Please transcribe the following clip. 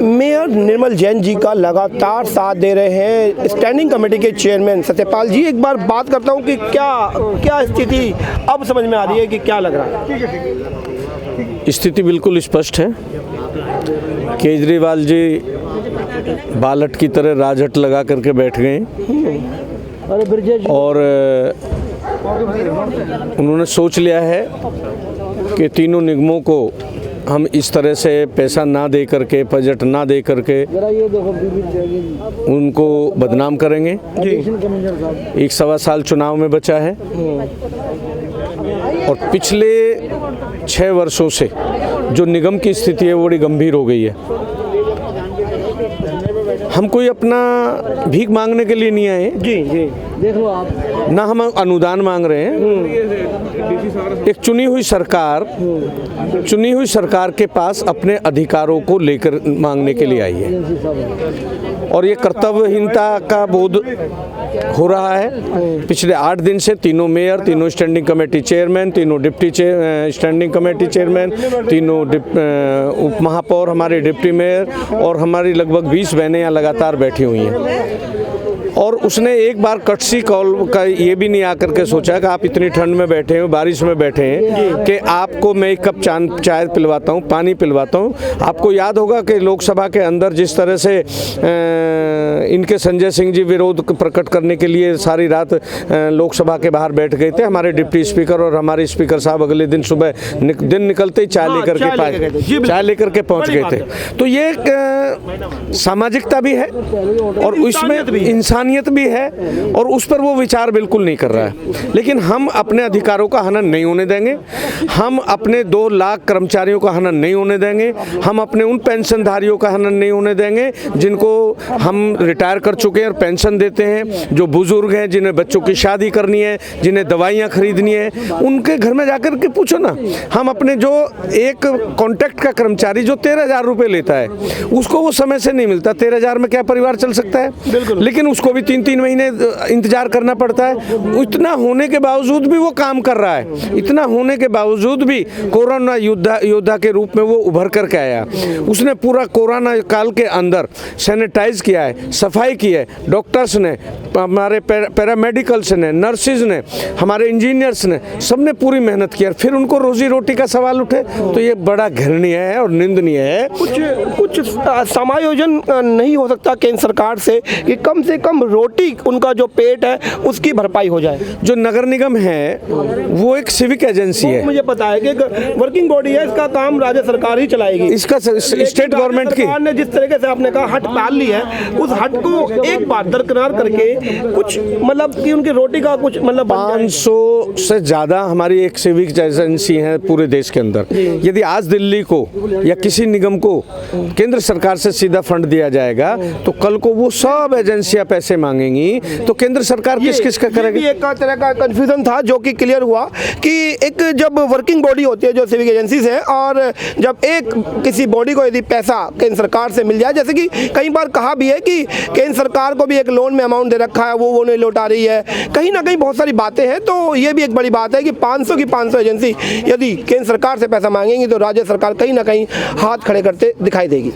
Mayor Nirmal Jain ji का लगातार साथ दे रहे हैं स्टैंडिंग कमेटी के चेयरमैन सत्यपाल जी। एक बार बात करता हूं कि क्या स्थिति अब समझ में आ रही है कि क्या लग रहा है? स्थिति बिल्कुल स्पष्ट है। केजरीवाल जी बालट की तरह राजहट लगा करके बैठ गए और उन्होंने सोच लिया है कि तीनों निगमों को हम इस तरह से पैसा ना दे करके, बजट ना दे करके उनको बदनाम करेंगे। एक सवा साल चुनाव में बचा है और पिछले 6 वर्षों से जो निगम की स्थिति है वो बड़ी गंभीर हो गई है। हम कोई अपना भीख मांगने के लिए नहीं आए जी देख लो आप, ना हम अनुदान मांग रहे हैं। एक चुनी हुई सरकार के पास अपने अधिकारों को लेकर मांगने के लिए आई है और ये कर्तव्यहीनता का बोध हो रहा है। पिछले 8 दिन से तीनों मेयर, तीनों स्टैंडिंग कमेटी चेयरमैन, तीनों डिप्टी स्टैंडिंग कमेटी चेयरमैन, तीनों उप महापौर, हमारे डिप्टी मेयर और हमारी लगभग 20 बहनें यहाँ लगातार बैठी हुई हैं। और उसने एक बार कटसी कॉल का ये भी नहीं आकर के सोचा कि आप इतनी ठंड में बैठे हैं, बारिश में बैठे हैं, कि आपको मैं एक कप चाय पिलवाता हूँ, पानी पिलवाता हूँ। आपको याद होगा कि लोकसभा के अंदर जिस तरह से इनके संजय सिंह जी विरोध प्रकट करने के लिए सारी रात लोकसभा के बाहर बैठ गए थे। हमारे डिप्टी स्पीकर और हमारे स्पीकर साहब अगले दिन सुबह दिन निकलते ही चाय लेकर के पहुँच गए थे। तो ये एक सामाजिकता भी है और उसमें इंसानियत भी है और उस पर वो विचार बिल्कुल नहीं कर रहा है। लेकिन हम अपने अधिकारों का हनन नहीं होने देंगे। हम अपने 2 लाख कर्मचारियों का हनन नहीं होने देंगे। हम अपने उन पेंशनधारियों का हनन नहीं होने देंगे जिनको हम रिटायर कर चुके हैं और पेंशन देते हैं, जो बुजुर्ग हैं, जिन्हें बच्चों की शादी करनी है, जिन्हें दवाइयाँ खरीदनी है, उनके घर में जाकर के पूछो ना। हम अपने जो एक कॉन्ट्रैक्ट का कर्मचारी जो 13,000 रुपये लेता है उसको वो समय से नहीं मिलता। 13,000 में क्या परिवार चल सकता है? लेकिन उसको भी 3-3 महीने इंतजार करना पड़ता है। इतना होने के बावजूद भी वो काम कर रहा है। इतना होने के बावजूद भी कोरोना योद्धा के रूप में वो उभर करके आया। उसने पूरा कोरोना काल के अंदर सैनिटाइज किया है, सफाई की है। डॉक्टर्स ने, हमारे पैरामेडिकल्स ने, नर्सिस ने, हमारे इंजीनियर्स ने, सबने पूरी मेहनत की। फिर उनको रोजी रोटी का सवाल उठे तो ये बड़ा घृणीय है और निंदनीय है। कुछ समायोजन नहीं हो सकता केंद्र सरकार से कि कम से कम रोटी, उनका जो पेट है उसकी भरपाई हो जाए? जो नगर निगम है वो एक सिविक एजेंसी है। मुझे पता है कि वर्किंग बॉडी है, इसका काम राज्य सरकार ही चलाएगी। इसका स्टेट गवर्नमेंट की ने जिस तरीके से आपने कहा हट पाल ली है, उस हट को एक बार दरकिनार करके कुछ मतलब कि उनकी रोटी का कुछ मतलब 500 से ज़्यादा हमारी एक सिविक एजेंसी है पूरे देश के अंदर। यदि आज दिल्ली को या किसी निगम को केंद्र सरकार से सीधा फंड दिया जाएगा तो कल को वो सब एजेंसियां पैसे मांगेंगी तो केंद्र सरकार किस का करेगी? ये एक तरह का कंफ्यूजन था जो कि क्लियर हुआ कि एक जब वर्किंग बॉडी होती है जो सिविक एजेंसीज है, और जब एक किसी बॉडी को यदि पैसा केंद्र सरकार से मिल जाए, जैसे कि कई बार कहा भी है कि केंद्र सरकार को भी एक लोन में अमाउंट दे रखा है, वो नहीं लौटा रही है, कहीं ना कहीं बहुत सारी बातें हैं। तो ये भी एक बड़ी बात है कि 500 की 500 एजेंसी यदि केंद्र सरकार से पैसा मांगेंगी तो राज्य सरकार कहीं ना कहीं हाथ खड़े करते दिखाई देगी।